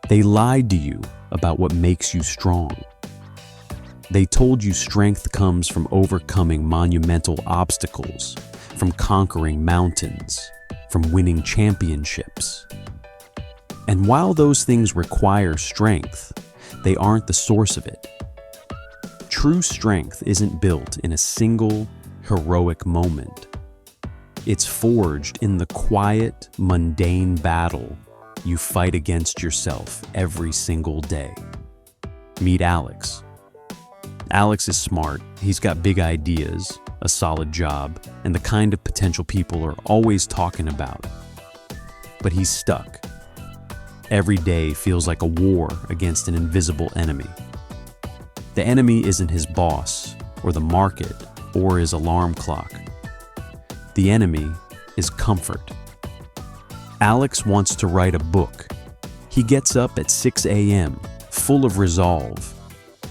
They lied to you about what makes you strong. They told you strength comes from overcoming monumental obstacles, from conquering mountains, from winning championships. And while those things require strength, they aren't the source of it. True strength isn't built in a single heroic moment. It's forged in the quiet, mundane battle you fight against yourself every single day. Meet Alex. Alex is smart, he's got big ideas, a solid job, and the kind of potential people are always talking about. But he's stuck. Every day feels like a war against an invisible enemy. The enemy isn't his boss, or the market, or his alarm clock. The enemy is comfort. Alex wants to write a book. He gets up at 6 a.m., full of resolve,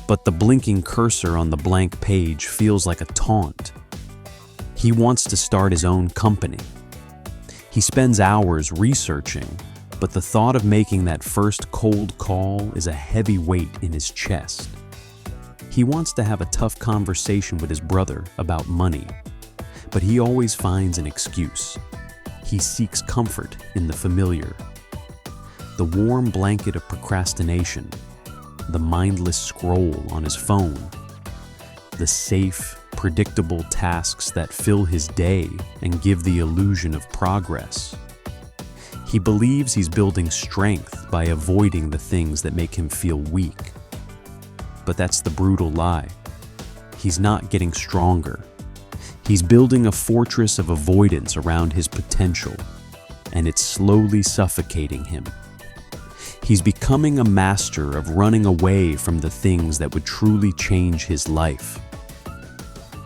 but the blinking cursor on the blank page feels like a taunt. He wants to start his own company. He spends hours researching, but the thought of making that first cold call is a heavy weight in his chest. He wants to have a tough conversation with his brother about money, but he always finds an excuse. He seeks comfort in the familiar. The warm blanket of procrastination, the mindless scroll on his phone, the safe, predictable tasks that fill his day and give the illusion of progress. He believes he's building strength by avoiding the things that make him feel weak. But that's the brutal lie. He's not getting stronger. He's building a fortress of avoidance around his potential, and it's slowly suffocating him. He's becoming a master of running away from the things that would truly change his life.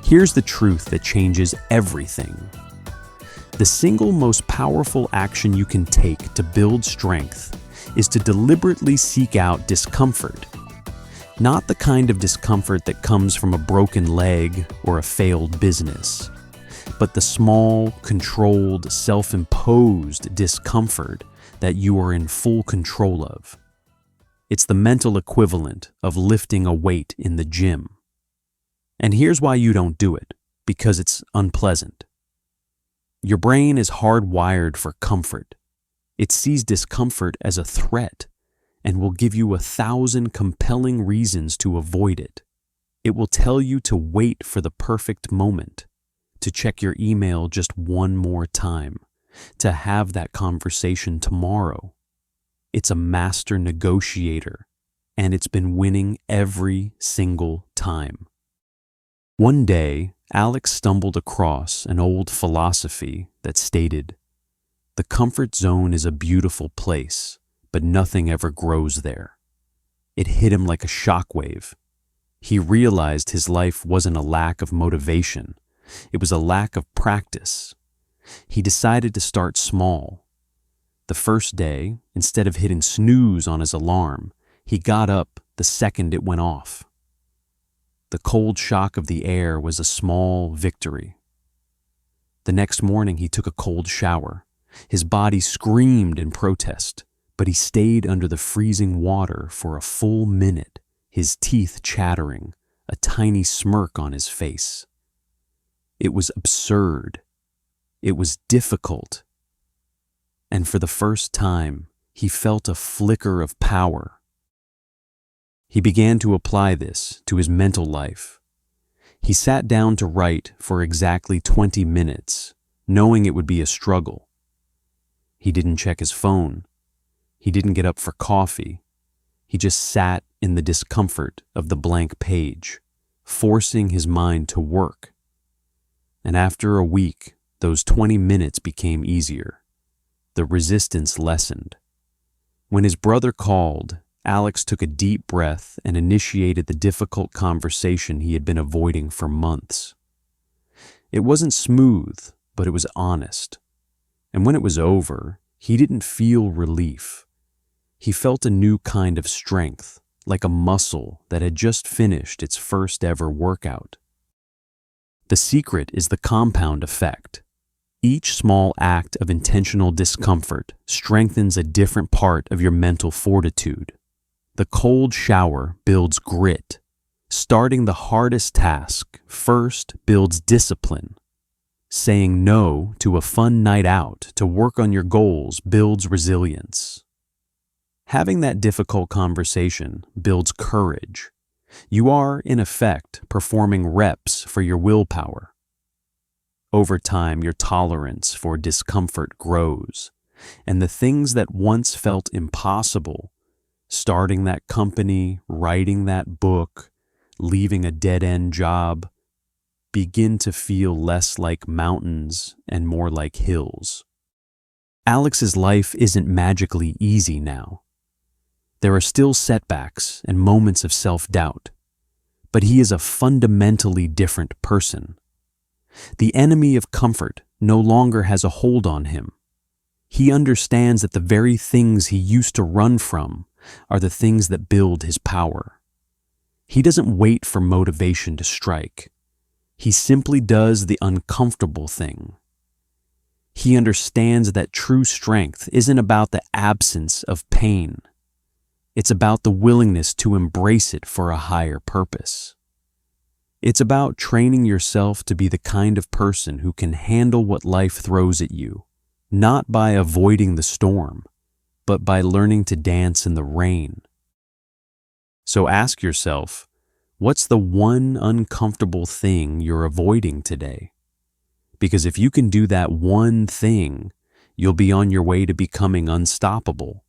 Here's the truth that changes everything. The single most powerful action you can take to build strength is to deliberately seek out discomfort. Not the kind of discomfort that comes from a broken leg or a failed business, but the small, controlled, self-imposed discomfort that you are in full control of. It's the mental equivalent of lifting a weight in the gym. And here's why you don't do it, because it's unpleasant. Your brain is hardwired for comfort. It sees discomfort as a threat and will give you 1,000 compelling reasons to avoid it. It will tell you to wait for the perfect moment, to check your email just one more time, to have that conversation tomorrow. It's a master negotiator, and it's been winning every single time. One day, Alex stumbled across an old philosophy that stated, "The comfort zone is a beautiful place, but nothing ever grows there." It hit him like a shockwave. He realized his life wasn't a lack of motivation. It was a lack of practice. He decided to start small. The first day, instead of hitting snooze on his alarm, he got up the second it went off. The cold shock of the air was a small victory. The next morning, he took a cold shower. His body screamed in protest, but he stayed under the freezing water for a full minute, his teeth chattering, a tiny smirk on his face. It was absurd. It was difficult. And for the first time, he felt a flicker of power. He began to apply this to his mental life. He sat down to write for exactly 20 minutes, knowing it would be a struggle. He didn't check his phone. He didn't get up for coffee. He just sat in the discomfort of the blank page, forcing his mind to work. And after a week, those 20 minutes became easier. The resistance lessened. When his brother called, Alex took a deep breath and initiated the difficult conversation he had been avoiding for months. It wasn't smooth, but it was honest. And when it was over, he didn't feel relief. He felt a new kind of strength, like a muscle that had just finished its first ever workout. The secret is the compound effect. Each small act of intentional discomfort strengthens a different part of your mental fortitude. The cold shower builds grit. Starting the hardest task first builds discipline. Saying no to a fun night out to work on your goals builds resilience. Having that difficult conversation builds courage. You are, in effect, performing reps for your willpower. Over time, your tolerance for discomfort grows, and the things that once felt impossible, starting that company, writing that book, leaving a dead-end job, begin to feel less like mountains and more like hills. Alex's life isn't magically easy now. There are still setbacks and moments of self-doubt, but he is a fundamentally different person. The enemy of comfort no longer has a hold on him. He understands that the very things he used to run from are the things that build his power. He doesn't wait for motivation to strike. He simply does the uncomfortable thing. He understands that true strength isn't about the absence of pain. It's about the willingness to embrace it for a higher purpose. It's about training yourself to be the kind of person who can handle what life throws at you, not by avoiding the storm, but by learning to dance in the rain. So ask yourself, what's the one uncomfortable thing you're avoiding today? Because if you can do that one thing, you'll be on your way to becoming unstoppable.